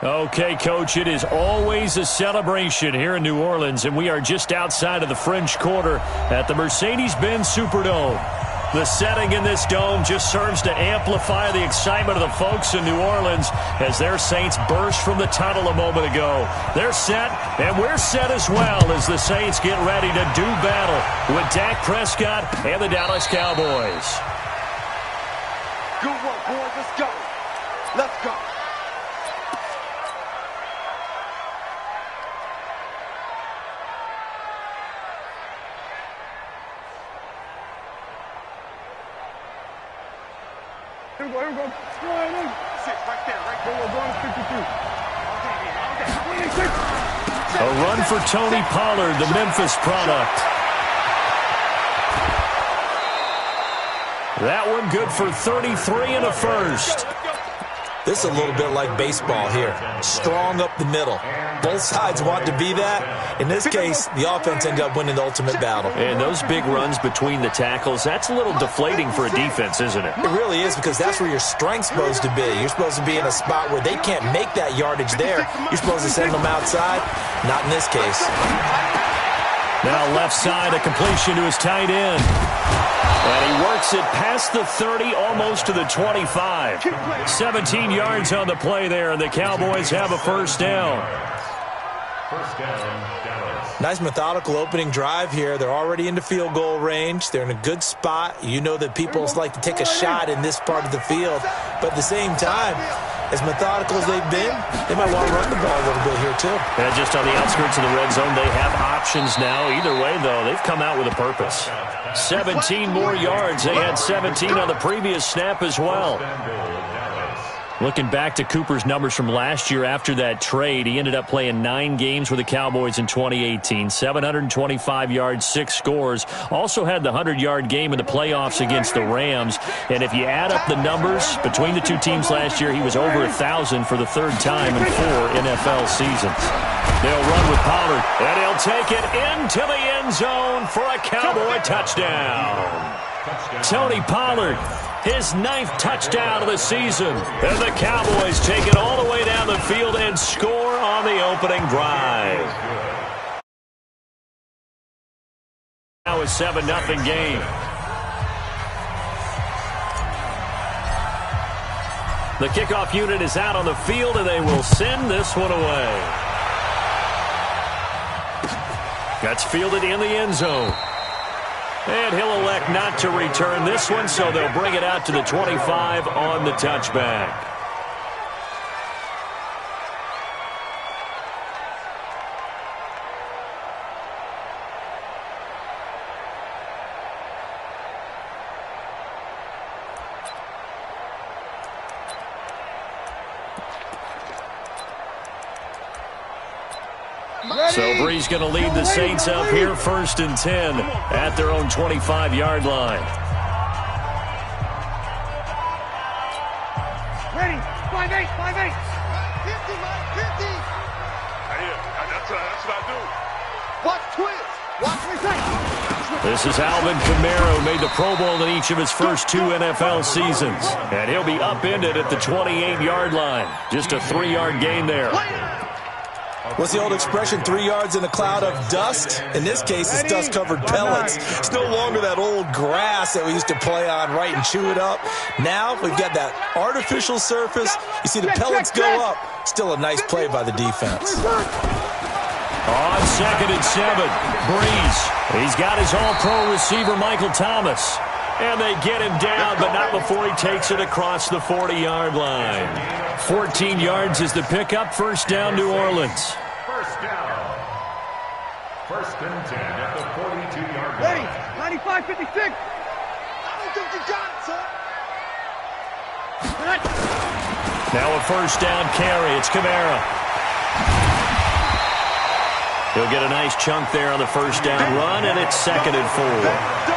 Okay, Coach, it is always a celebration here in New Orleans, and we are just outside of the French Quarter at the Mercedes-Benz Superdome. The setting in this dome just serves to amplify the excitement of the folks in New Orleans as their Saints burst from the tunnel a moment ago. They're set, and we're set as well as the Saints get ready to do battle with Dak Prescott and the Dallas Cowboys. Good work, boys. Let's go. Let's go. Here we go. Six, right there. We're going to 52. A run for Tony Pollard, the Memphis product. That one good for 33 and a first. This is a little bit like baseball here. Strong up the middle. Both sides want to be that. In this case, the offense ended up winning the ultimate battle. And those big runs between the tackles, that's a little deflating for a defense, isn't it? It really is, because that's where your strength's supposed to be. You're supposed to be in a spot where they can't make that yardage there. You're supposed to send them outside. Not in this case. Now left side, a completion to his tight end. And he works it past the 30, almost to the 25. 17 yards on the play there, and the Cowboys have a first down. Nice methodical opening drive here. They're already into field goal range. They're in a good spot. You know that people like to take a shot in this part of the field. But at the same time, as methodical as they've been, they might want to run the ball a little bit here too. And just on the outskirts of the red zone, they have options now. Either way, though, they've come out with a purpose. 17 more yards. They had 17 on the previous snap as well. Looking back to Cooper's numbers from last year after that trade, he ended up playing 9 games with the Cowboys in 2018. 725 yards, 6 scores. Also had the 100-yard game in the playoffs against the Rams. And if you add up the numbers between the two teams last year, he was over 1,000 for the third time in 4 NFL seasons. They'll run with Pollard, and he'll take it into the end zone for a Cowboy touchdown. Tony Pollard, his 9th touchdown of the season. And the Cowboys take it all the way down the field and score on the opening drive. Now a 7-0 game. The kickoff unit is out on the field, and they will send this one away. That's fielded in the end zone. And he'll elect not to return this one, so they'll bring it out to the 25 on the touchback. So Bree's going to lead the Saints up here, 1st and 10 at their own 25-yard line. Ready, 5-8. 50, man, 50. That's what I do. Watch twist. Watch me. This is Alvin Kamara, who made the Pro Bowl in each of his first 2 NFL seasons. And he'll be upended at the 28-yard line. Just a 3-yard gain there. What's the old expression, 3 yards in a cloud of dust? In this case, it's dust-covered pellets. It's no longer that old grass that we used to play on, right, and chew it up. Now we've got that artificial surface. You see the pellets go up. Still a nice play by the defense. On 2nd and 7, Breeze. He's got his all-pro receiver, Michael Thomas. And they get him down, but not before he takes it across the 40-yard line. 14 yards is the pickup. First down, New Orleans. First down. 1st and 10 at the 42-yard line. Ready, 95, 56. I don't think you got it, son. Now a first down carry. It's Kamara. He'll get a nice chunk there on the first down run, and it's 2nd and 4.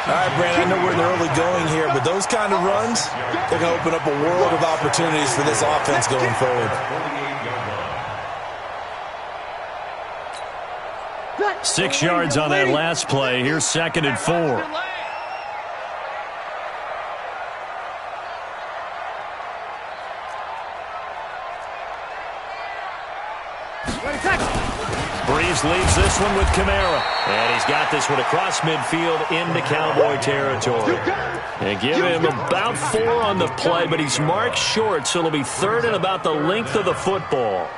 All right, Brandon, I know we're in the early going here, but those kind of runs, they're going to open up a world of opportunities for this offense going forward. 6 yards on that last play. Here's 2nd and 4. Breeze leaves this one with Kamara. And he's got this one across midfield into Cowboy territory. And give him about 4 on the play, but he's marked short, so it'll be 3rd and about the length of the football.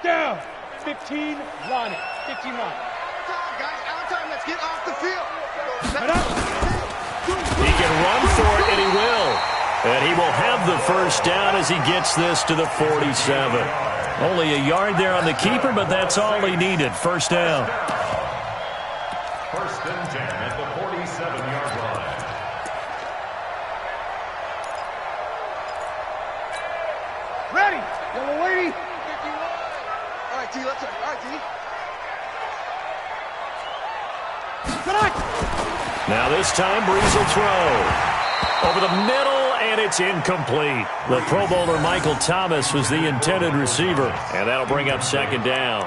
Down. 15, line it. 15 line. Guys, out time. Let's get off the field. He can run for it, and he will. And he will have the first down as he gets this to the 47. Only a yard there on the keeper, but that's all he needed. First down. 1st and 10 at the 47-yard line. Ready. Yellow lady. All right, T, let's go. All right, T. Now this time, Breeze will throw. Over the middle, and it's incomplete. The Pro Bowler Michael Thomas was the intended receiver, and that'll bring up 2nd down.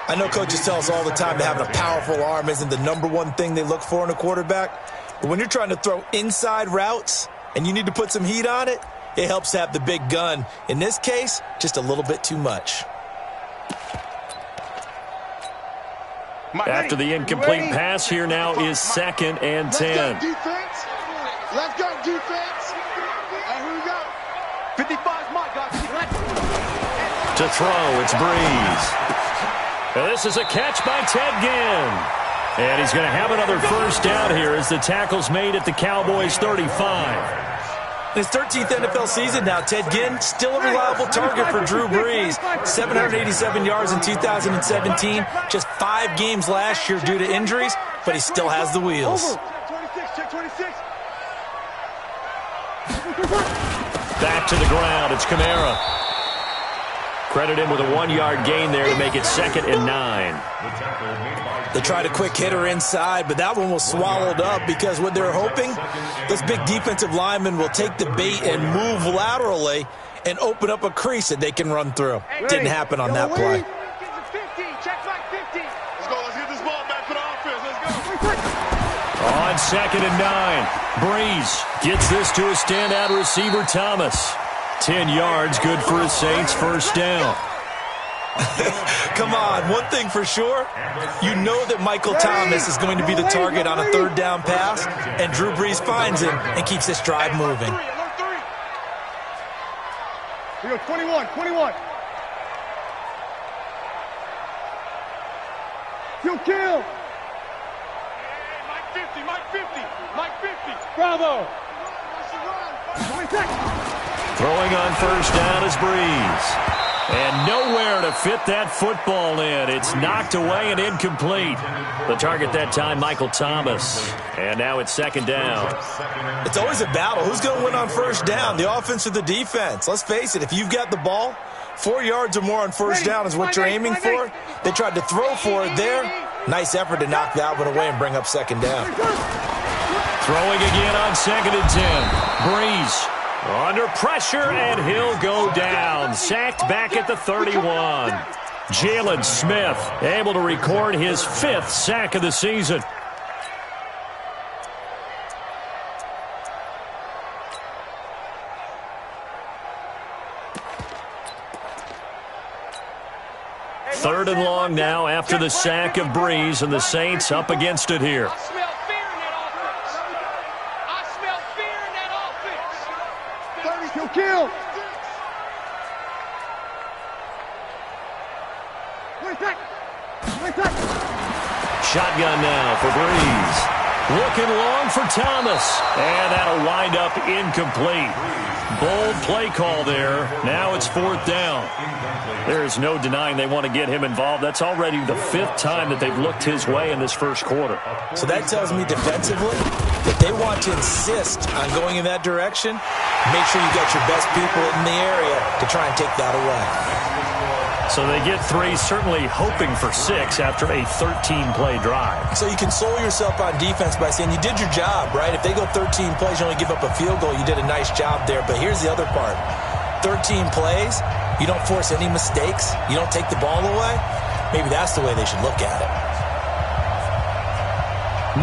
I know coaches tell us all the time that having a powerful arm isn't the #1 thing they look for in a quarterback. But when you're trying to throw inside routes and you need to put some heat on it, it helps to have the big gun. In this case, just a little bit too much. After the incomplete pass, here now is 2nd and 10. Let's go, defense. Let's go, defense. And here we go. 55's my guy. To throw, it's Breeze. And this is a catch by Ted Ginn. And he's going to have another first down here as the tackle's made at the Cowboys' 35. In his 13th NFL season now, Ted Ginn still a reliable target for Drew Brees. 787 yards in 2017, just 5 games last year due to injuries, but he still has the wheels. Check 26. Back to the ground, it's Kamara. Credit him with a 1-yard gain there to make it 2nd and 9. They tried a quick hitter inside, but that one was swallowed up because what they're hoping, this big defensive lineman will take the bait and move laterally and open up a crease that they can run through. Didn't happen on that play. Check back 50. Let's go. Let's get this ball back for the offense. Let's go. On 2nd and 9, Breeze gets this to a standout receiver, Thomas. 10 yards, good for his Saints, first down. Come on, one thing for sure, you know that Michael Thomas is going to be the target on a 3rd down pass, and Drew Brees finds him and keeps this drive moving. We go 21. You kill. Mike 50. Bravo. Throwing on first down is Breeze. And nowhere to fit that football in. It's knocked away and incomplete. The target that time, Michael Thomas. And now it's 2nd down. It's always a battle. Who's going to win on first down, the offense or the defense? Let's face it, if you've got the ball, 4 yards or more on first down is what you're aiming for. They tried to throw for it there. Nice effort to knock that one away and bring up 2nd down. Throwing again on 2nd and 10. Breeze under pressure, and he'll go down. Sacked back at the 31. Jalen Smith able to record his 5th sack of the season. Third and long now after the sack of Breeze, and the Saints up against it here. I smell fear in that offense. You kill. Shotgun now for Breeze. Looking long for Thomas. And that'll wind up incomplete. Bold play call there. Now it's 4th down. There is no denying they want to get him involved. That's already the 5th time that they've looked his way in this first quarter. So that tells me defensively that they want to insist on going in that direction. Make sure you got your best people in the area to try and take that away. So they get 3, certainly hoping for 6 after a 13-play drive. So you console yourself on defense by saying you did your job, right? If they go 13 plays, you only give up a field goal, you did a nice job there. But here's the other part. 13 plays, you don't force any mistakes, you don't take the ball away. Maybe that's the way they should look at it.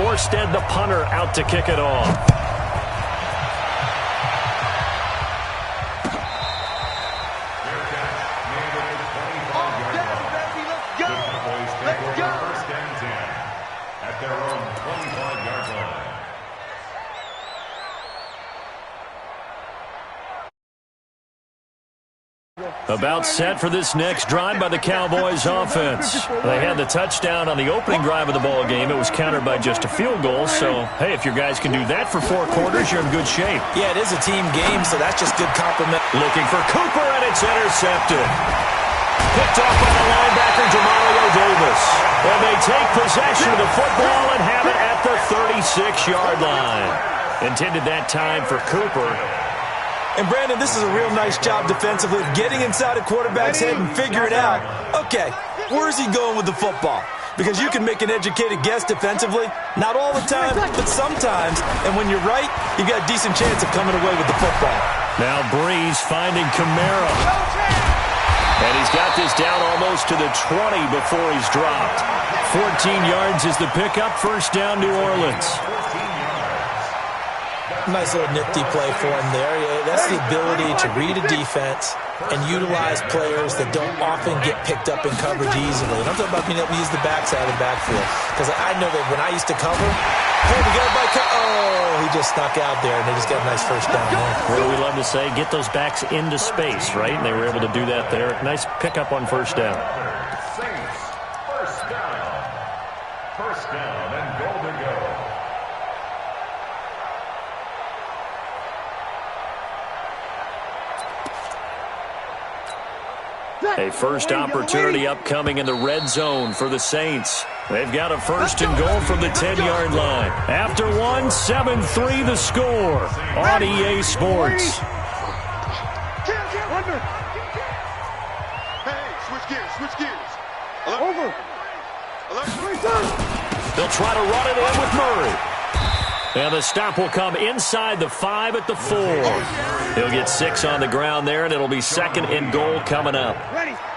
Morstead, the punter, out to kick it off. About set for this next drive by the Cowboys offense. They had the touchdown on the opening drive of the ball game. It was countered by just a field goal. So, hey, if your guys can do that for 4 quarters, you're in good shape. Yeah, it is a team game, so that's just good compliment. Looking for Cooper, and it's intercepted. Picked off by the linebacker, Demario Davis. And they take possession of the football and have it at the 36-yard line. Intended that time for Cooper. And, Brandon, this is a real nice job defensively of getting inside a quarterback's head and figuring out, okay, where is he going with the football? Because you can make an educated guess defensively. Not all the time, but sometimes. And when you're right, you've got a decent chance of coming away with the football. Now Breeze finding Kamara. And he's got this down almost to the 20 before he's dropped. 14 yards is the pickup. First down, New Orleans. Nice little nifty play for him there. Yeah, that's the ability to read a defense and utilize players that don't often get picked up in coverage easily. And I'm talking about being able to use the backside of the backfield. Because I know that when I used to cover, hey, we got a bike. Oh, he just snuck out there, and they just got a nice first down there. What do we love to say? Get those backs into space, right? And they were able to do that there. Nice pickup on first down. Saints, first down. First down and goal to go. A first opportunity upcoming in the red zone for the Saints. They've got a first and goal from the 10-yard line. After 1, 7-3 the score on EA Sports. Hey, switch gears. Over. They'll try to run it in with Murray. And the stop will come inside the 5 at the 4. He'll get 6 on the ground there, and it'll be second and goal coming up.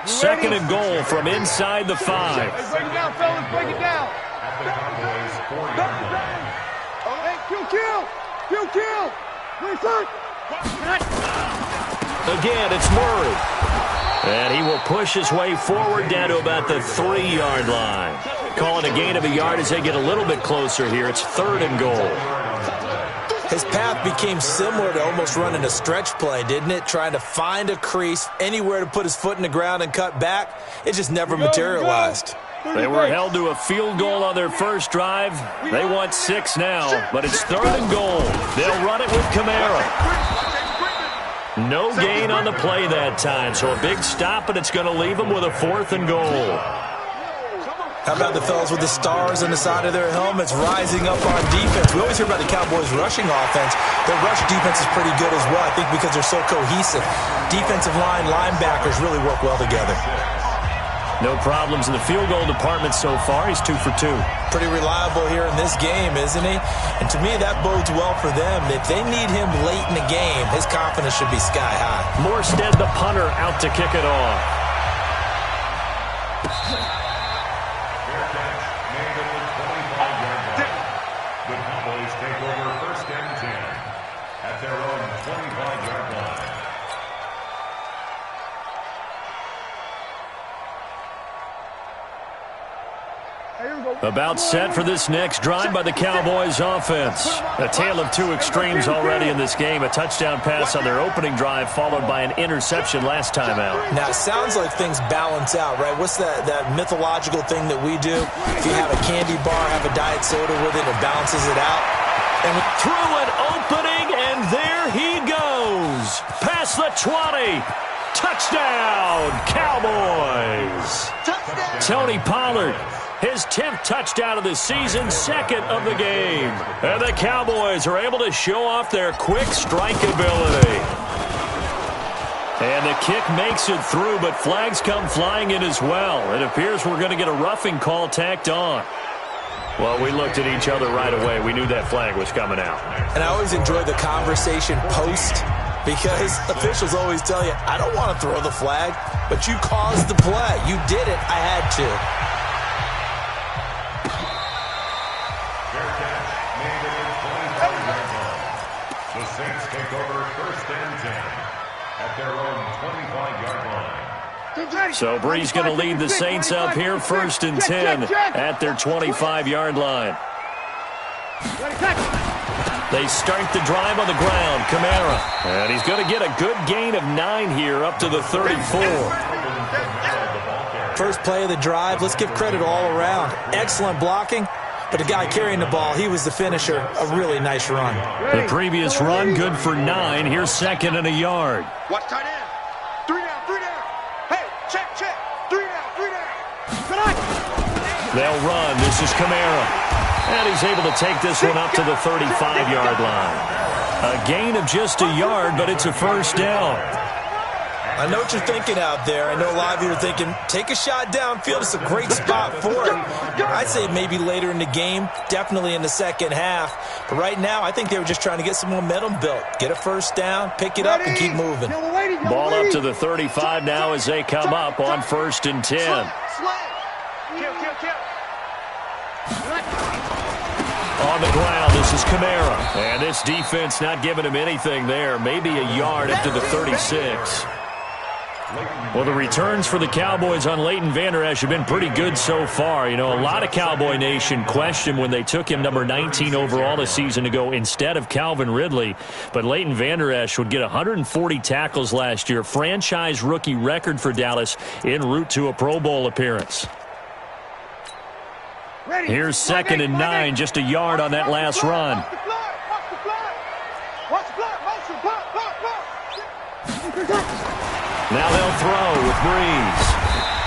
Second and goal from inside the 5. Break it down, fellas. Break it down. Again, it's Murray. And he will push his way forward down to about the 3-yard line. Calling a gain of a yard as they get a little bit closer here. It's third and goal. His path became similar to almost running a stretch play, didn't it? Trying to find a crease, anywhere to put his foot in the ground and cut back. It just never materialized. They were held to a field goal on their first drive. They want 6 now, but it's third and goal. They'll run it with Kamara. No gain on the play that time, so a big stop, and it's going to leave them with a 4th and goal. How about the fellas with the stars on the side of their helmets rising up on defense? We always hear about the Cowboys' rushing offense. Their rush defense is pretty good as well, I think, because they're so cohesive. Defensive line, linebackers really work well together. No problems in the field goal department so far. He's 2 for 2. Pretty reliable here in this game, isn't he? And to me, that bodes well for them. If they need him late in the game, his confidence should be sky high. Morstead, the punter, out to kick it off. The Cowboys take over first and 10 at their own 25-yard line. About set for this next drive by the Cowboys offense. A tale of 2 extremes already in this game. A touchdown pass on their opening drive followed by an interception last time out. Now, it sounds like things balance out, right? What's that mythological thing that we do? If you have a candy bar, have a diet soda with it, it balances it out. And through an opening, and there he goes. Past the 20. Touchdown, Cowboys. Touchdown. Tony Pollard. His 10th touchdown of the season, 2nd of the game. And the Cowboys are able to show off their quick strike ability. And the kick makes it through, but flags come flying in as well. It appears we're going to get a roughing call tacked on. Well, we looked at each other right away. We knew that flag was coming out. And I always enjoy the conversation post because officials always tell you, I don't want to throw the flag, but you caused the play. You did it. I had to. Fair catch made at the 25-yard line. The Saints take over 1st and 10 at their own 25-yard line. So Bree's going to lead the Saints up here, 1st and 10 at their 25-yard line. They start the drive on the ground. Kamara. And he's going to get a good gain of 9 here up to the 34. First play of the drive. Let's give credit all around. Excellent blocking. But the guy carrying the ball, he was the finisher. A really nice run. The previous run, good for 9. Here's 2nd and a yard. Watch tight end. 3 down, 3 down. Hey, check. 3 down, 3 down. They'll run. This is Kamara. And he's able to take this one up to the 35-yard line. A gain of just a yard, but it's a 1st down. I know what you're thinking out there. I know a lot of you are thinking, take a shot downfield. It's a great spot for it. I'd say maybe later in the game, definitely in the second half. But right now, I think they were just trying to get some momentum built. Get a 1st down, pick it up, and keep moving. Ball up to the 35 now as they come up on 1st and 10. Kill. On the ground, this is Kamara. And this defense not giving him anything there. Maybe a yard up to the 36. Well, the returns for the Cowboys on Leighton Vander Esch have been pretty good so far. You know, a lot of Cowboy Nation questioned when they took him number 19 overall a season ago instead of Calvin Ridley. But Leighton Vander Esch would get 140 tackles last year, franchise rookie record for Dallas en route to a Pro Bowl appearance. Here's 2nd and 9, just a yard on that last run. Now they'll throw with Breeze.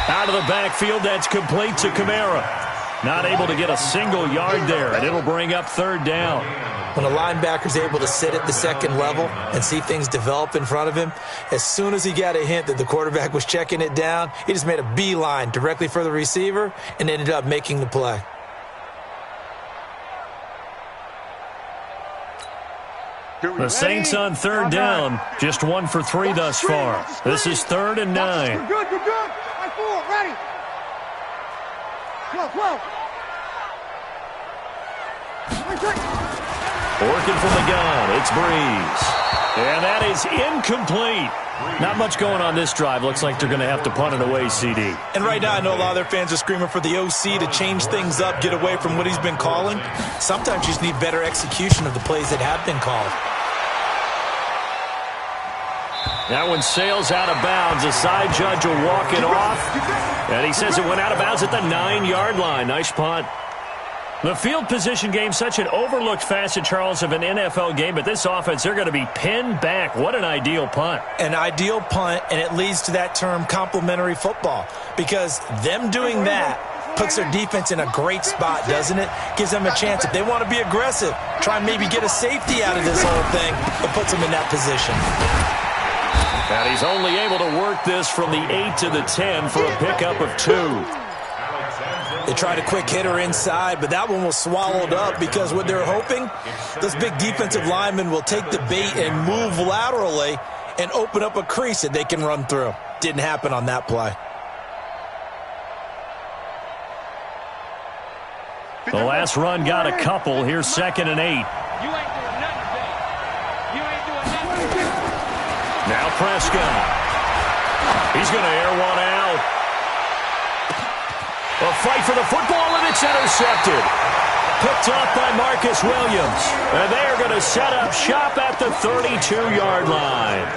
Out of the backfield, that's complete to Kamara. Not able to get a single yard there, and it'll bring up 3rd down. When a linebacker's able to sit at the 2nd level and see things develop in front of him, as soon as he got a hint that the quarterback was checking it down, he just made a beeline directly for the receiver and ended up making the play. The Saints on 3rd down, just 1 for 3 thus far. This is 3rd and 9. We're good. Right forward, ready. Go. Working from the gun, it's Breeze. And that is incomplete. Not much going on this drive. Looks like they're going to have to punt it away, CD. And right now, I know a lot of their fans are screaming for the OC to change things up, get away from what he's been calling. Sometimes you just need better execution of the plays that have been called. That one sails out of bounds. The side judge will walk it off. And he says it went out of bounds at the 9-yard line. Nice punt. The field position game, such an overlooked facet, Charles, of an NFL game, but this offense, they're going to be pinned back. What an ideal punt. An ideal punt, and it leads to that term complementary football, because them doing that puts their defense in a great spot, doesn't it? Gives them a chance, if they want to be aggressive, try and maybe get a safety out of this whole thing, but puts them in that position. And he's only able to work this from the 8 to the 10 for a pickup of 2. They tried a quick hitter inside, but that one was swallowed up because what they're hoping, those big defensive linemen will take the bait and move laterally and open up a crease that they can run through. Didn't happen on that play. The last run got a couple. Here's 2nd and 8. You ain't doing nothing today. You ain't doing nothing. Now Prescott. He's going to air one out. A fight for the football, and it's intercepted. Picked off by Marcus Williams. And they are going to set up shop at the 32-yard line.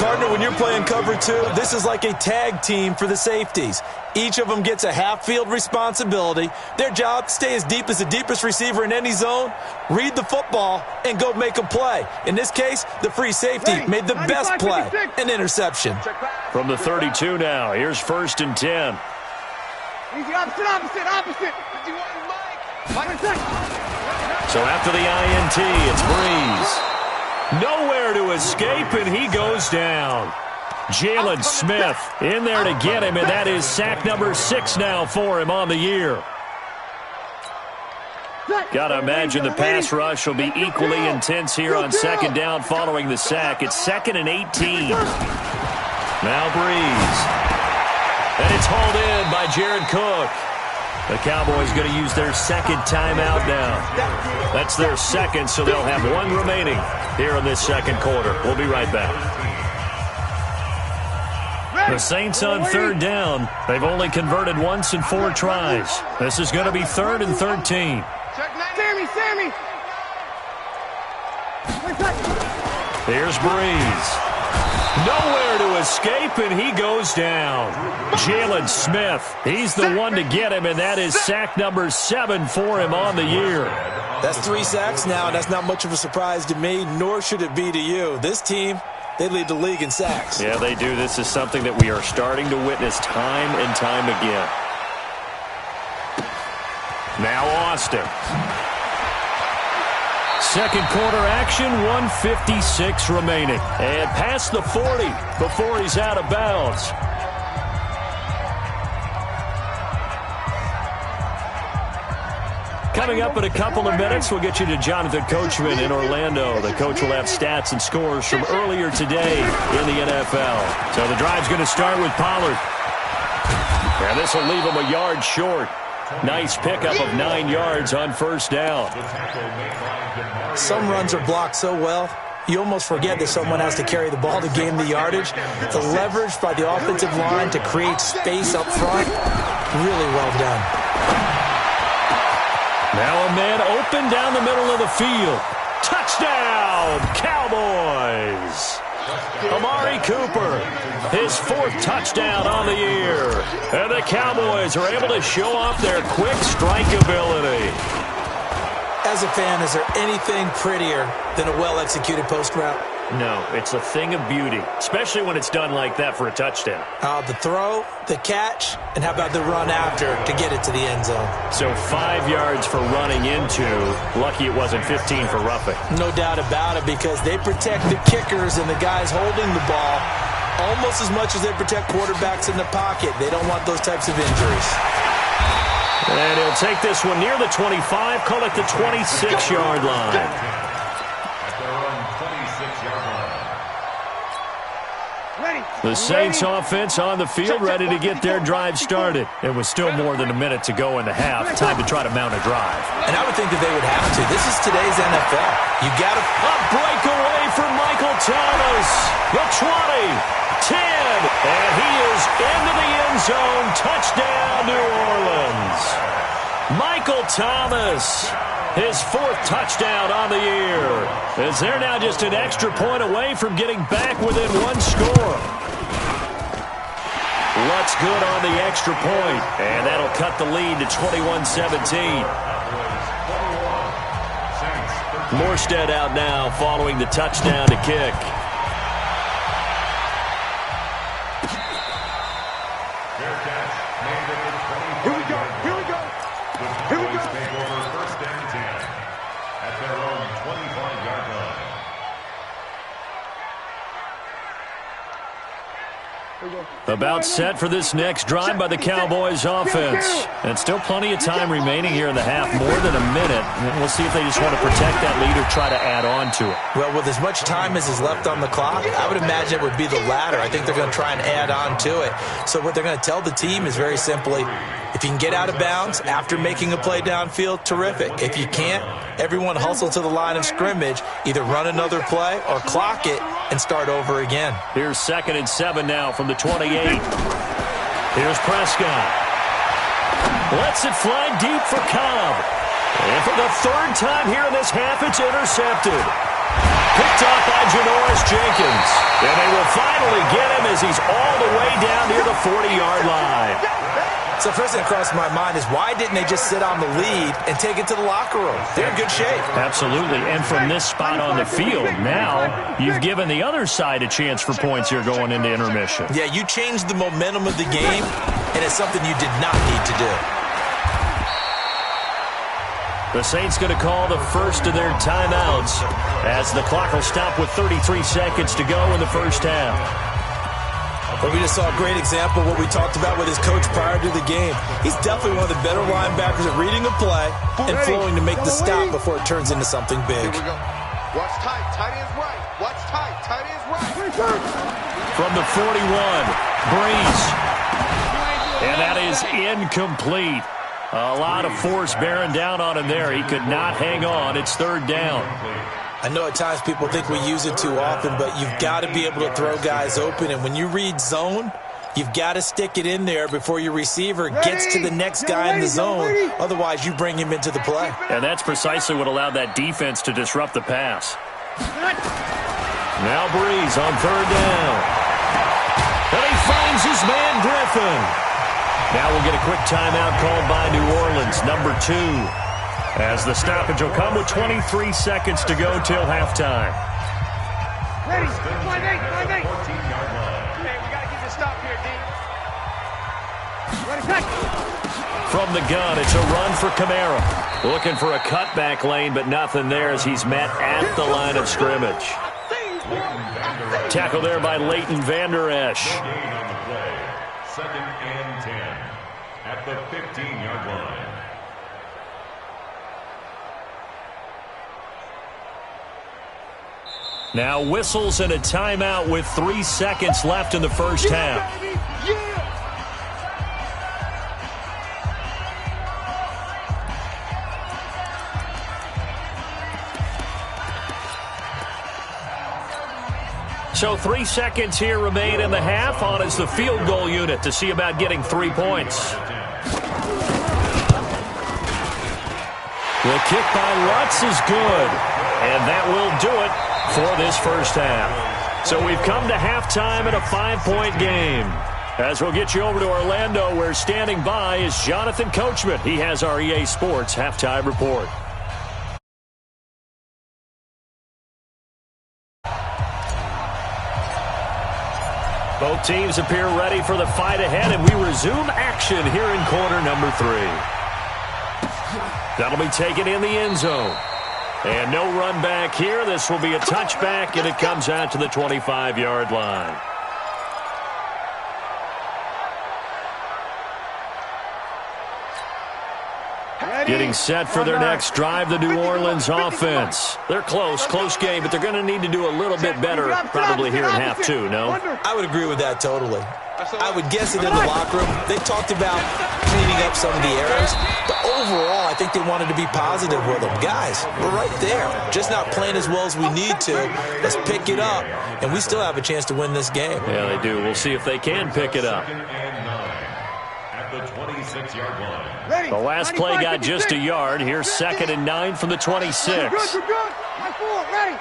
Partner, when you're playing cover 2, this is like a tag team for the safeties. Each of them gets a half-field responsibility. Their job, stay as deep as the deepest receiver in any zone, read the football, and go make a play. In this case, the free safety made the best play, an interception. From the 32 now, here's 1st and 10. Easy, opposite. So after the INT, it's Breeze. Nowhere to escape, and he goes down. Jalen Smith in there to get him, and that is sack number 6 now for him on the year. Got to imagine the pass rush will be equally intense here on second down following the sack. It's 2nd and 18. Now Breeze. And it's hauled in by Jared Cook. The Cowboys going to use their second timeout now. That's their second, so they'll have one remaining here in this second quarter. We'll be right back. The Saints on third down. They've only converted once in 4 tries. This is going to be 3rd and 13. Sammy! Here's Breeze. Nowhere to escape, and he goes down. Jalen Smith, he's the one to get him, and that is sack number 7 for him on the year. That's 3 sacks now, and that's not much of a surprise to me, nor should it be to you. This team, they lead the league in sacks. Yeah, they do. This is something that we are starting to witness time and time again. Now Austin. Second quarter action, 1:56 remaining. And past the 40 before he's out of bounds. Coming up in a couple of minutes, we'll get you to Jonathan Coachman in Orlando. The coach will have stats and scores from earlier today in the NFL. So the drive's going to start with Pollard. And this will leave him a yard short. Nice pickup of 9 yards on first down. Some runs are blocked so well, you almost forget that someone has to carry the ball to gain the yardage. The leverage by the offensive line to create space up front, really well done. Now a man open down the middle of the field. Touchdown, Cowboys! Amari Cooper, his 4th touchdown on the year. And the Cowboys are able to show off their quick strike ability. As a fan, is there anything prettier than a well-executed post route? No, it's a thing of beauty, especially when it's done like that for a touchdown. The throw, the catch, and how about the run after to get it to the end zone? So 5 yards for running into. Lucky it wasn't 15 for roughing. No doubt about it, because they protect the kickers and the guys holding the ball almost as much as they protect quarterbacks in the pocket. They don't want those types of injuries. And he'll take this one near the 25, call it the 26-yard line. The Saints offense on the field, ready to get their drive started. It was still more than a minute to go in the half. Time to try to mount a drive. And I would think that they would have to. This is today's NFL. You got to... A breakaway for Michael Thomas. The 20, 10, and he is into the end zone. Touchdown, New Orleans. Michael Thomas, his 4th touchdown on the year. As they're now just an extra point away from getting back within 1 score. Lutz good on the extra point, and that'll cut the lead to 21-17. Morstead out now following the touchdown to kick. Here we go. Take over 1st and 10 at their own 25-yard line. About set for this next drive by the Cowboys offense. And still plenty of time remaining here in the half, more than a minute. And we'll see if they just want to protect that lead or try to add on to it. Well, with as much time as is left on the clock, I would imagine it would be the latter. I think they're going to try and add on to it. So what they're going to tell the team is very simply, if you can get out of bounds after making a play downfield, terrific. If you can't, everyone hustle to the line of scrimmage, either run another play or clock it and start over again. Here's 2nd and 7 now from the 28. Here's Prescott. Lets it fly deep for Cobb. And for the 3rd time here in this half, it's intercepted. Picked off by Janoris Jenkins. And they will finally get him as he's all the way down near the 40-yard line. So first thing that crossed my mind is, why didn't they just sit on the lead and take it to the locker room? They're in good shape. Absolutely. And from this spot on the field, now you've given the other side a chance for points here going into intermission. Yeah, you changed the momentum of the game, and it's something you did not need to do. The Saints going to call the first of their timeouts as the clock will stop with 33 seconds to go in the first half. Well, we just saw a great example of what we talked about with his coach prior to the game. He's definitely one of the better linebackers at reading a play and flowing to make the stop before it turns into something big. Here we go. Watch tight. Tight ends right. Watch tight. Tight ends right. From the 41, Breeze. And that is incomplete. A lot of force bearing down on him there. He could not hang on. It's third down. I know at times people think we use it too often, but you've got to be able to throw guys open. And when you read zone, you've got to stick it in there before your receiver gets to the next guy in the zone. Otherwise, you bring him into the play. And that's precisely what allowed that defense to disrupt the pass. Now Breeze on third down. And he finds his man Griffin. Now we'll get a quick timeout called by New Orleans, number 2. As the stoppage will come with 23 seconds to go till halftime. Ready, 5-8. 14-yard line. Hey, we got to get this stop here, D. Ready, cut. From the gun, it's a run for Kamara. Looking for a cutback lane, but nothing there as he's met at the line of scrimmage. Tackle there by Leighton Vander Esch. No gain on the play. 2nd and 10 at the 15-yard line. Now whistles and a timeout with 3 seconds left in the first half. So 3 seconds here remain in the half. On is the field goal unit to see about getting 3 points. The kick by Lutz is good. And that will do it for this first half. So we've come to halftime in a 5-point game. As we'll get you over to Orlando, where standing by is Jonathan Coachman. He has our EA Sports halftime report. Both teams appear ready for the fight ahead, and we resume action here in quarter number 3. That'll be taken in the end zone. And no run back here. This will be a touchback, and it comes out to the 25-yard line. Getting set for their next drive, the New Orleans offense. They're close game, but they're going to need to do a little bit better probably here in half 2, no? I would agree with that totally. I would guess it in the locker room. They talked about cleaning up some of the errors, but overall, I think they wanted to be positive with them. Guys, we're right there. Just not playing as well as we need to. Let's pick it up, and we still have a chance to win this game. Yeah, they do. We'll see if they can pick it up. 2nd and 9 at the 26-yard line. Ready. The last play got just a yard. Here's 2nd and 9 from the 26. We're good. High forward, ready.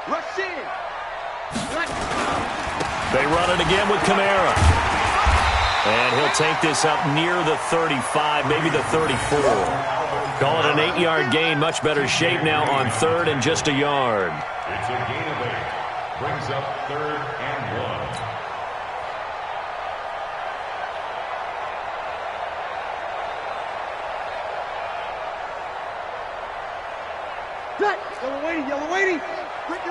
Rush in. They run it again with Kamara. And he'll take this up near the 35, maybe the 34. Call it an 8-yard gain. Much better shape now on 3rd and just a yard. It's a gain of 8. Brings up 3rd and 1. Yellow waiting. Ricky.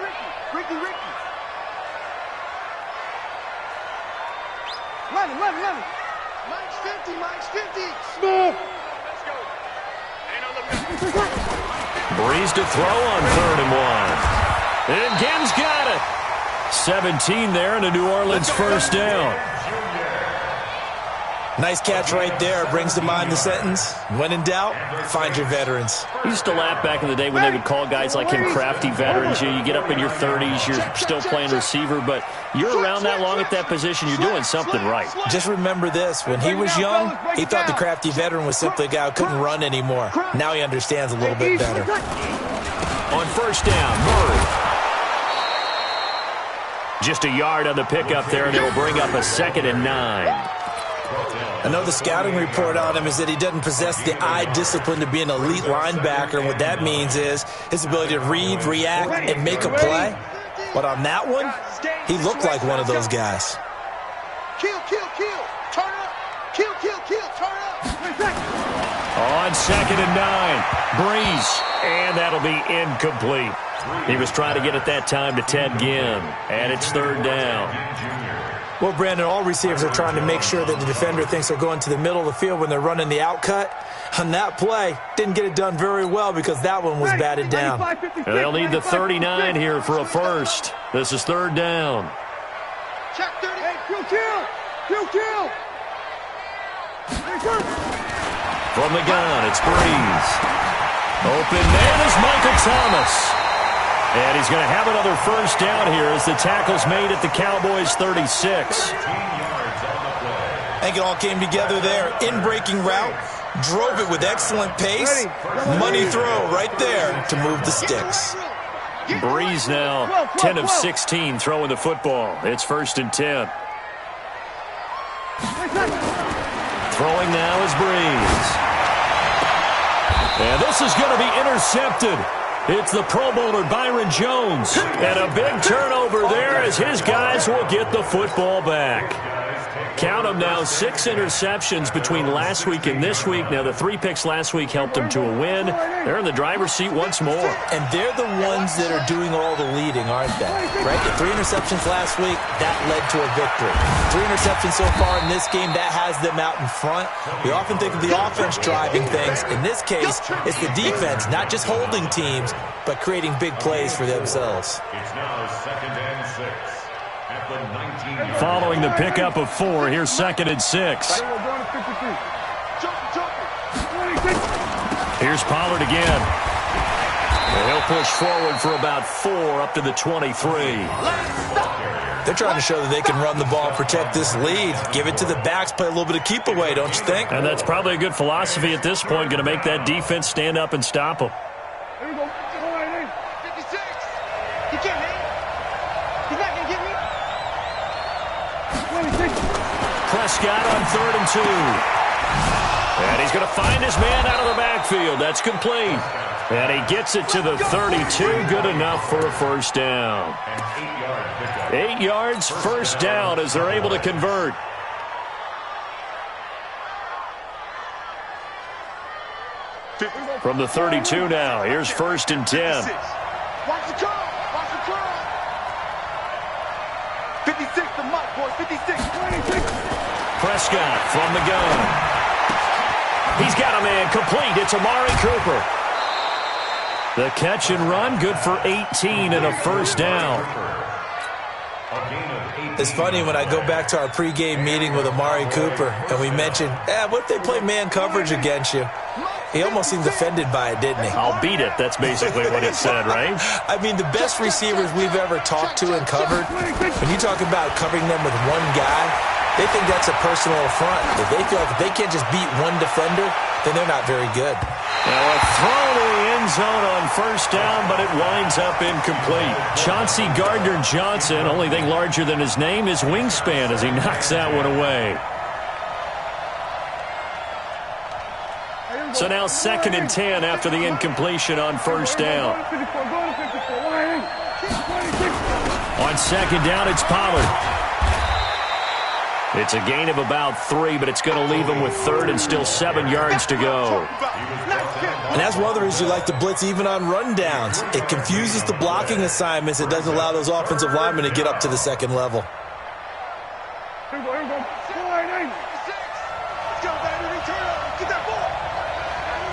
Levin. Mike's 50. Smith. Let's go. Ain't no looking. Breeze to throw on 3rd and 1. And Gibbs got it. 17 there, and a New Orleans first down. Nice catch right there. Brings to mind the sentence, when in doubt, find your veterans. I used to laugh back in the day when they would call guys like him crafty veterans. You get up in your 30s, you're still playing receiver, but you're around that long at that position, you're doing something right. Just remember this. When he was young, he thought the crafty veteran was simply a guy who couldn't run anymore. Now he understands a little bit better. On first down, Murray. Just a yard on the pickup there, and it'll bring up a 2nd and 9. I know the scouting report on him is that he doesn't possess the eye discipline to be an elite linebacker. And what that means is his ability to read, react, and make a play. But on that one, he looked like one of those guys. Kill. Turn up. Kill. Turn up. On 2nd and 9, Breeze. And that'll be incomplete. He was trying to get it that time to Ted Ginn. And it's 3rd down. Well, Brandon, all receivers are trying to make sure that the defender thinks they're going to the middle of the field when they're running the out cut. On that play, didn't get it done very well because that one was batted down. And they'll need the 39 here for a first. This is third down. Check 30. Hey, kill. From the gun, it's Breeze. Open man is Michael Thomas. And he's going to have another first down here as the tackle's made at the Cowboys' 36. I think it all came together there. In-breaking route, drove it with excellent pace. Money throw right there to move the sticks. Breeze now 10 of 16 throwing the football. It's first and 10. Throwing now is Breeze. And this is going to be intercepted. It's the Pro Bowler Byron Jones. And a big turnover there as his guys will get the football back. Count them now, 6 interceptions between last week and this week. Now, the 3 picks last week helped them to a win. They're in the driver's seat once more. And they're the ones that are doing all the leading, aren't they? Right? The 3 interceptions last week, that led to a victory. 3 interceptions so far in this game, that has them out in front. We often think of the offense driving things. In this case, it's the defense, not just holding teams, but creating big plays for themselves. It's now second and 6. At the 19-yard. Following the pickup of 4, here's second and 6. Here's Pollard again. And he'll push forward for about 4 up to the 23. They're trying to show that they can run the ball and protect this lead. Give it to the backs, play a little bit of keep away, don't you think? And that's probably a good philosophy at this point, going to make that defense stand up and stop them. Here we go. 56. He can't hang. He's not going to get me. 26. Prescott on 3rd and 2. And he's going to find his man out of the backfield. That's complete. And he gets it to the 32. Good enough for a first down. 8 yards, first down as they're able to convert. From the 32 now, here's first and 10. Watch the curl. Watch the curl. 56 the mark, boys. 56. 26. Prescott from the gun. He's got a man complete. It's Amari Cooper. The catch and run, good for 18 and a first down. It's funny when I go back to our pregame meeting with Amari Cooper and we mentioned, what if they play man coverage against you? He almost seemed offended by it, didn't he? I'll beat it. That's basically what he said, right? I mean, the best receivers we've ever talked to and covered, when you talk about covering them with one guy, they think that's a personal affront. If they feel like if they can't just beat one defender, then they're not very good. Now a throw to the end zone on first down, but it winds up incomplete. Chauncey Gardner-Johnson, only thing larger than his name is wingspan as he knocks that one away. So now second and 10 after the incompletion on first down. On second down, it's Pollard. It's a gain of about 3, but it's going to leave him with 3rd and still 7 yards to go. And that's one of the reasons you like to blitz even on rundowns. It confuses the blocking assignments. It doesn't allow those offensive linemen to get up to the second level. Here we go. Let's go, baby. Return up. Get that ball.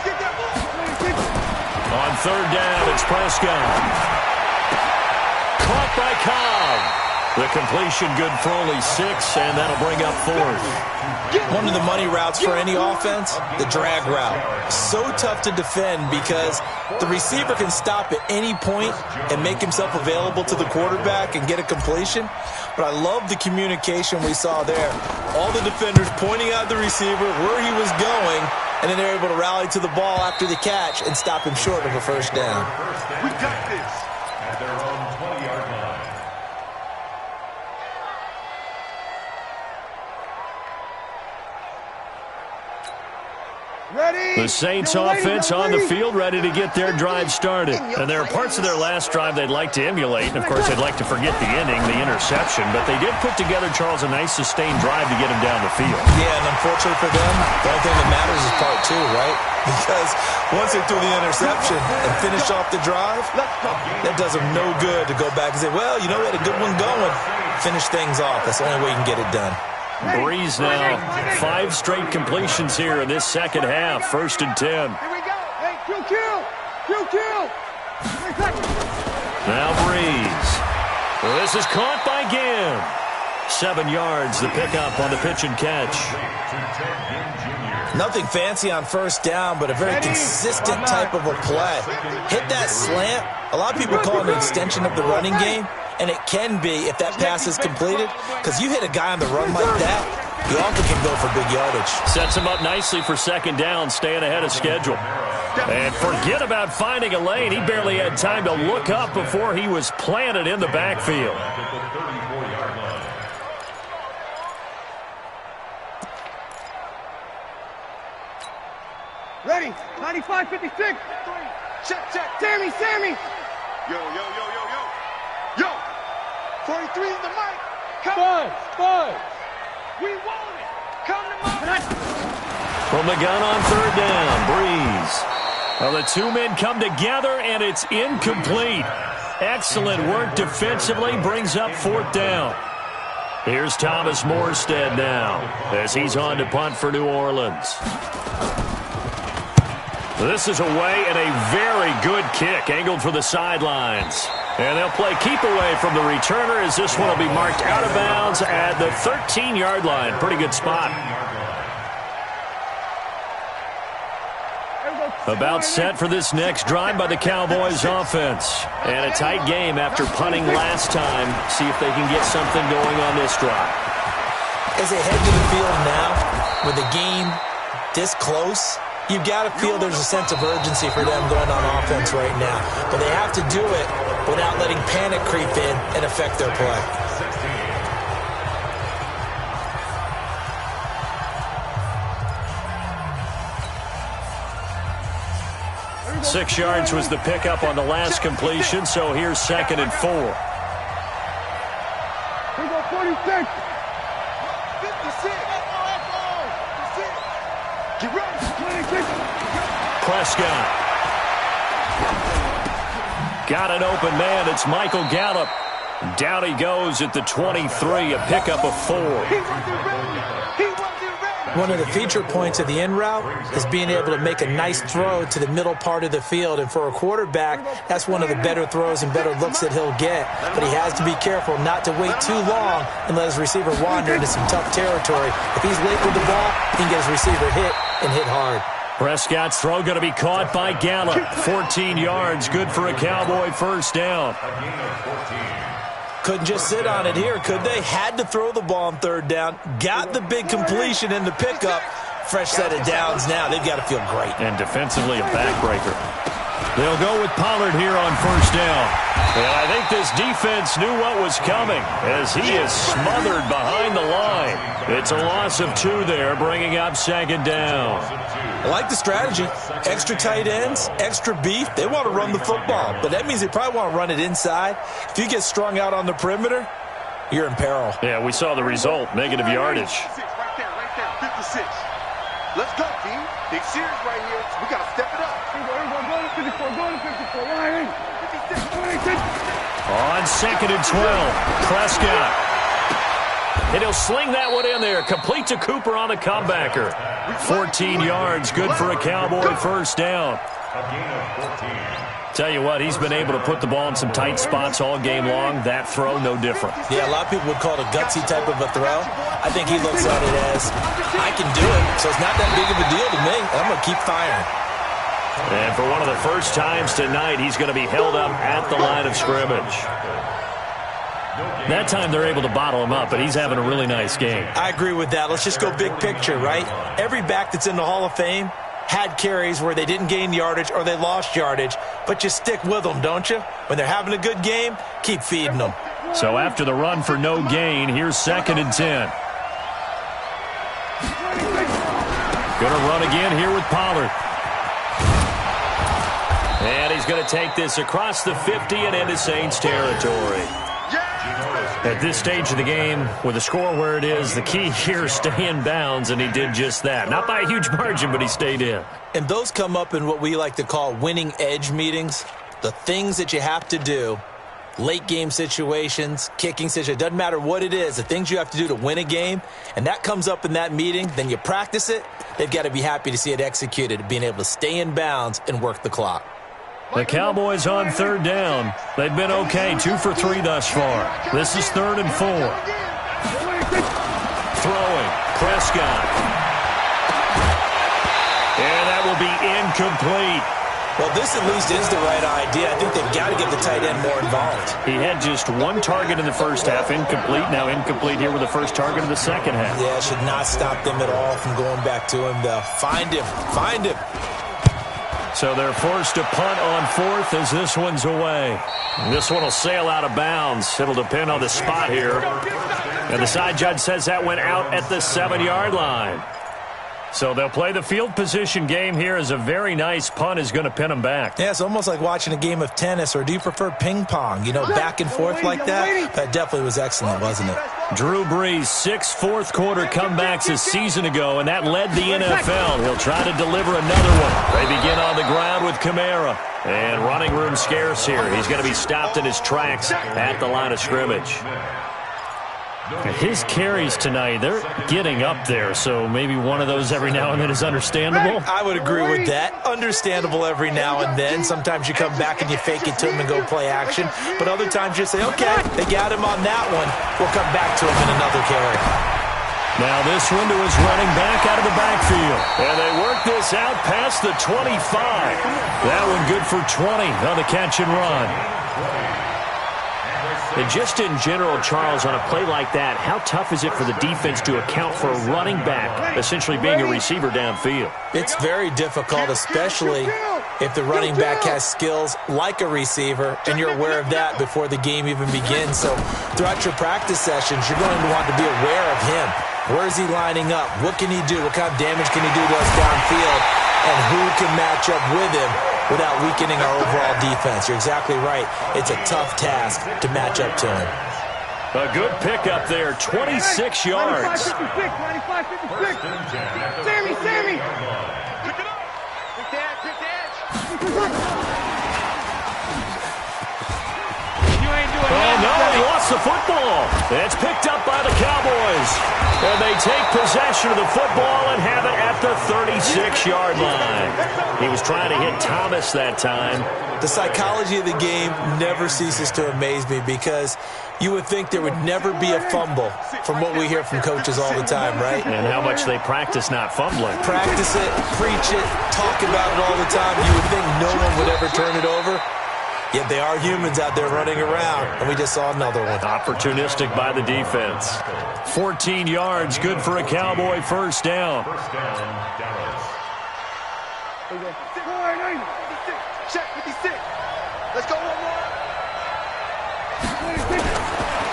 Get that ball. On third down, it's Prescott. Caught by Cobb. The completion good for only 6, and that'll bring up 4th. One of the money routes for any offense, the drag route. So tough to defend because the receiver can stop at any point and make himself available to the quarterback and get a completion. But I love the communication we saw there. All the defenders pointing out the receiver, where he was going, and then they're able to rally to the ball after the catch and stop him short of a first down. We got this. At their own 20-yard line. Ready? The Saints offense on the field, ready to get their drive started. And there are parts of their last drive they'd like to emulate. And, of course, they'd like to forget the ending, the interception. But they did put together, Charles, a nice sustained drive to get him down the field. Yeah, and unfortunately for them, the only thing that matters is part 2, right? Because once they threw the interception and finished off the drive, that does them no good to go back and say, well, you know, we had a good one going. finish things off. That's the only way you can get it done. Breeze now. 5 straight completions here in this second half. 1st and 10. Here we go. Hey, kill. Now Breeze. This is caught by Ginn. 7 yards, the pickup on the pitch and catch. Nothing fancy on 1st down, but a very consistent type of a play. Hit that slant. A lot of people call it an extension of the running game, and it can be if that pass is completed, because you hit a guy on the run like that, you also can go for big yardage. Sets him up nicely for 2nd down, staying ahead of schedule. And forget about finding a lane. He barely had time to look up before he was planted in the backfield. Ready. 95, 56. Check. Sammy. Yo. 43 in the mic. Come. Five. We want it. Come to my. From the gun on 3rd down, Breeze. Well, the 2 men come together, and it's incomplete. Excellent work defensively, brings up 4th down. Here's Thomas Morstead now as he's on to punt for New Orleans. This is away and a very good kick, angled for the sidelines. And they'll play keep away from the returner as this one will be marked out of bounds at the 13-yard line. Pretty good spot. About set for this next drive by the Cowboys offense. And a tight game after punting last time. See if they can get something going on this drive. As they head to the field now, with the game this close, you've got to feel there's a sense of urgency for them going on offense right now. But they have to do it without letting panic creep in and affect their play. 6 yards was the pickup on the last completion, so here's 2nd and 4. Here we go, 46. 56. Get ready. 26. Prescott. Got an open man. It's Michael Gallup. Down he goes at the 23, a pickup of 4. He wasn't ready. One of the feature points of the in route is being able to make a nice throw to the middle part of the field. And for a quarterback, that's one of the better throws and better looks that he'll get. But he has to be careful not to wait too long and let his receiver wander into some tough territory. If he's late with the ball, he can get his receiver hit and hit hard. Prescott's throw going to be caught by Gallup. 14 yards, good for a Cowboy 1st down. Couldn't just sit on it here, could they? Had to throw the ball on 3rd down. Got the big completion in the pickup. Fresh set of downs now. They've got to feel great. And defensively a backbreaker. They'll go with Pollard here on 1st down. And I think this defense knew what was coming as he is smothered behind the line. It's a loss of 2 there, bringing up 2nd down. I like the strategy. Extra tight ends, extra beef. They want to run the football, but that means they probably want to run it inside. If you get strung out on the perimeter, you're in peril. Yeah, we saw the result, negative yardage. Right there, 56. Let's go, team. Big series right here. We got to step it up. Here we go, go to 54, go to 54. Line in. 56. On 2nd and 12, Prescott. And he'll sling that one in there. Complete to Cooper on the comebacker. 14 yards, good for a Cowboy 1st down. Tell you what, he's been able to put the ball in some tight spots all game long. That throw, no different. Yeah, a lot of people would call it a gutsy type of a throw. I think he looks at it as, I can do it, so it's not that big of a deal to me. I'm going to keep firing. And for one of the first times tonight, he's going to be held up at the line of scrimmage. That time they're able to bottle him up, but he's having a really nice game. I agree with that. Let's just go big picture, right? Every back that's in the Hall of Fame had carries where they didn't gain yardage or they lost yardage, but you stick with them, don't you? When they're having a good game, keep feeding them. So after the run for no gain, here's 2nd and 10. Going to run again here with Pollard. And he's going to take this across the 50 and into Saints territory. At this stage of the game, with the score where it is, the key here is stay in bounds, and he did just that. Not by a huge margin, but he stayed in. And those come up in what we like to call winning edge meetings, the things that you have to do late game situations, kicking situations, doesn't matter what it is, the things you have to do to win a game, and that comes up in that meeting, then you practice it, they've got to be happy to see it executed, being able to stay in bounds and work the clock. The Cowboys on third down. They've been okay, 2 for 3 thus far. This is 3rd and 4. Throwing, Prescott. And that will be incomplete. Well, this at least is the right idea. I think they've got to get the tight end more involved. He had just 1 target in the first half, incomplete. Now incomplete here with the first target of the second half. Yeah, it should not stop them at all from going back to him, though. Find him. Find him. So they're forced to punt on 4th as this one's away. This one will sail out of bounds. It'll depend on the spot here. And the side judge says that went out at the 7-yard line. So they'll play the field position game here as a very nice punt is going to pin them back. Yeah, it's almost like watching a game of tennis, or do you prefer ping pong? You know, back and forth like that? That definitely was excellent, wasn't it? Drew Brees, 6 fourth-quarter comebacks a season ago, and that led the NFL. He'll try to deliver another one. They begin on the ground with Kamara. And running room scarce here. He's going to be stopped in his tracks at the line of scrimmage. His carries tonight, they're getting up there, so maybe one of those every now and then is understandable. I would agree with that. Understandable every now and then. Sometimes you come back and you fake it to him and go play action. But other times you say, okay, they got him on that one. We'll come back to him in another carry. Now this one to his running back out of the backfield. And they work this out past the 25. That one good for 20 on the catch and run. And just in general, Charles, on a play like that, how tough is it for the defense to account for a running back essentially being a receiver downfield? It's very difficult, especially if the running back has skills like a receiver, and you're aware of that before the game even begins. So throughout your practice sessions, you're going to want to be aware of him. Where is he lining up? What can he do? What kind of damage can he do to us downfield? And who can match up with him without weakening our overall defense? You're exactly right. It's a tough task to match up to him. A good pickup there, 26 yards. 95, 56, 95, 56. Sammy! Pick it up. Pick the edge. Oh, no, he lost the football. It's picked up by the Cowboys. And they take possession of the football and have it at the 36-yard line. He was trying to hit Thomas that time. The psychology of the game never ceases to amaze me, because you would think there would never be a fumble from what we hear from coaches all the time, right? And how much they practice not fumbling. Practice it, preach it, talk about it all the time. You would think no one would ever turn it over. Yet they are humans out there running around, and we just saw another one. Opportunistic by the defense. 14 yards, good for a Cowboy first down. Dallas. Check 56. Let's go one more.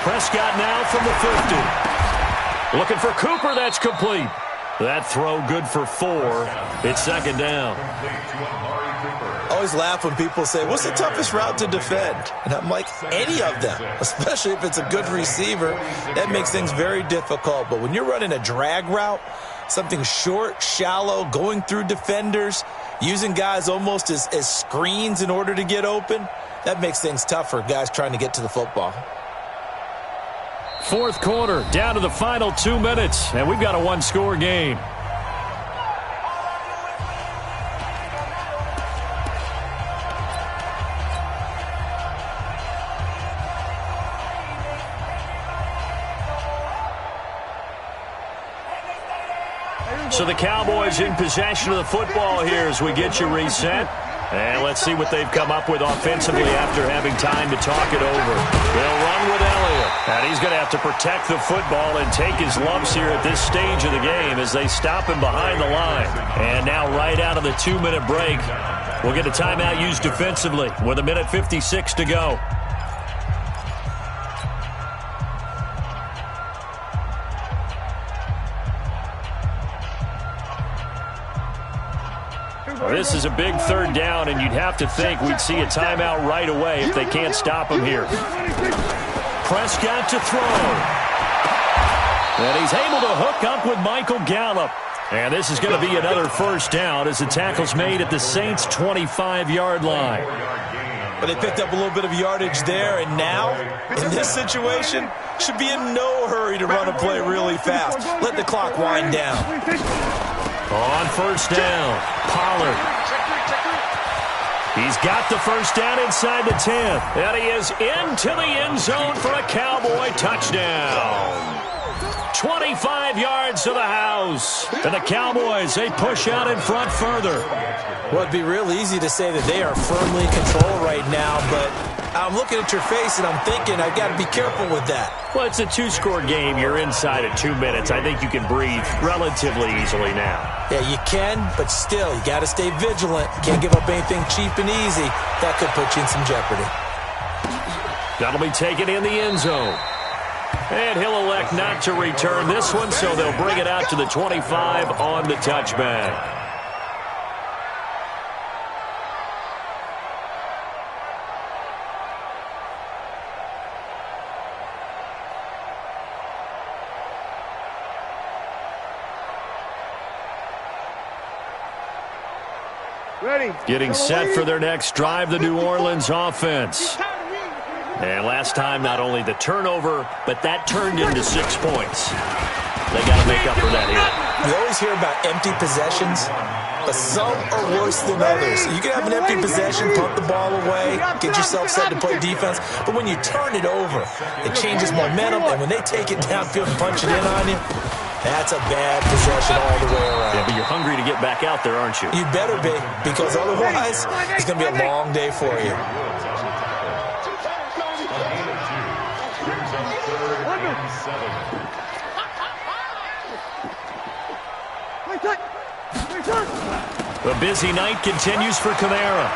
Prescott now from the 50. Looking for Cooper, that's complete. That throw good for 4. It's second down. I always laugh when people say, what's the toughest route to defend? And I'm like, any of them, especially if it's a good receiver. That makes things very difficult. But when you're running a drag route, something short, shallow, going through defenders, using guys almost as screens in order to get open, that makes things tough for guys trying to get to the football. Fourth quarter, down to the final 2 minutes, and we've got a one-score game. So the Cowboys in possession of the football here as we get you reset. And let's see what they've come up with offensively after having time to talk it over. They'll run with Elliott. And he's going to have to protect the football and take his lumps here at this stage of the game as they stop him behind the line. And now right out of the 2-minute break, we'll get a timeout used defensively with 1:56 to go. This is a big third down, and you'd have to think we'd see a timeout right away if they can't stop him here. Prescott to throw. And he's able to hook up with Michael Gallup. And this is going to be another first down as the tackle's made at the Saints' 25-yard line. But they picked up a little bit of yardage there, and now, in this situation, should be in no hurry to run a play really fast. Let the clock wind down. On first down, Pollard. He's got the first down inside the 10. And he is into the end zone for a Cowboy touchdown. 25 yards to the house. And the Cowboys, they push out in front further. Well, it'd be real easy to say that they are firmly in control right now, but I'm looking at your face and I'm thinking I've got to be careful with that. Well, it's a two-score game. You're inside at 2 minutes. I think you can breathe relatively easily now. Yeah, you can, but still, you got to stay vigilant. Can't give up anything cheap and easy. That could put you in some jeopardy. That'll be taken in the end zone. And he'll elect not to return this one, so they'll bring it out to the 25 on the touchback. Ready. Getting set for their next drive, the New Orleans offense. And last time, not only the turnover, but that turned into 6 points. They got to make up for that here. You always hear about empty possessions, but some are worse than others. You can have an empty possession, punt the ball away, get yourself set to play defense, but when you turn it over, it changes momentum, and when they take it downfield and punch it in on you, that's a bad possession all the way around. Yeah, but you're hungry to get back out there, aren't you? You better be, because otherwise, it's going to be a long day for you. The busy night continues for Kamara.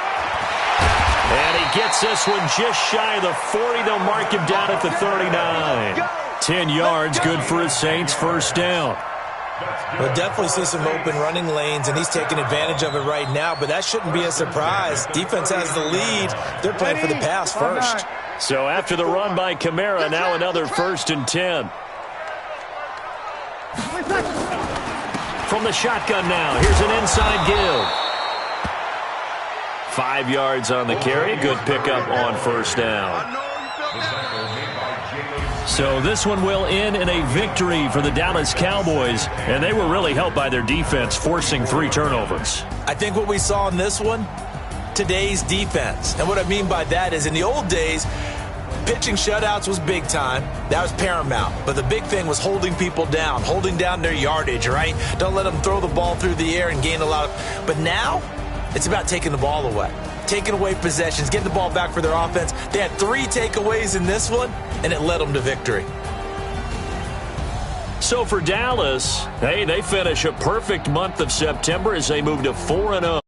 And he gets this one just shy of the 40. They'll mark him down at the 39. 10 yards, good for his Saints, first down. We'll definitely see some open running lanes, and he's taking advantage of it right now, but that shouldn't be a surprise. Defense has the lead. They're playing for the pass first. So after the run by Kamara, now another 1st and 10. From the shotgun now, here's an inside give. 5 yards on the carry, good pickup on first down. So this one will end in a victory for the Dallas Cowboys, and they were really helped by their defense, forcing 3 turnovers. I think what we saw in this one, today's defense. And what I mean by that is in the old days, pitching shutouts was big time. That was paramount. But the big thing was holding people down, holding down their yardage, right? Don't let them throw the ball through the air and gain a lot of... But now, it's about taking the ball away. Taking away possessions, getting the ball back for their offense. They had 3 takeaways in this one, and it led them to victory. So for Dallas, hey, they finish a perfect month of September as they move to 4-0.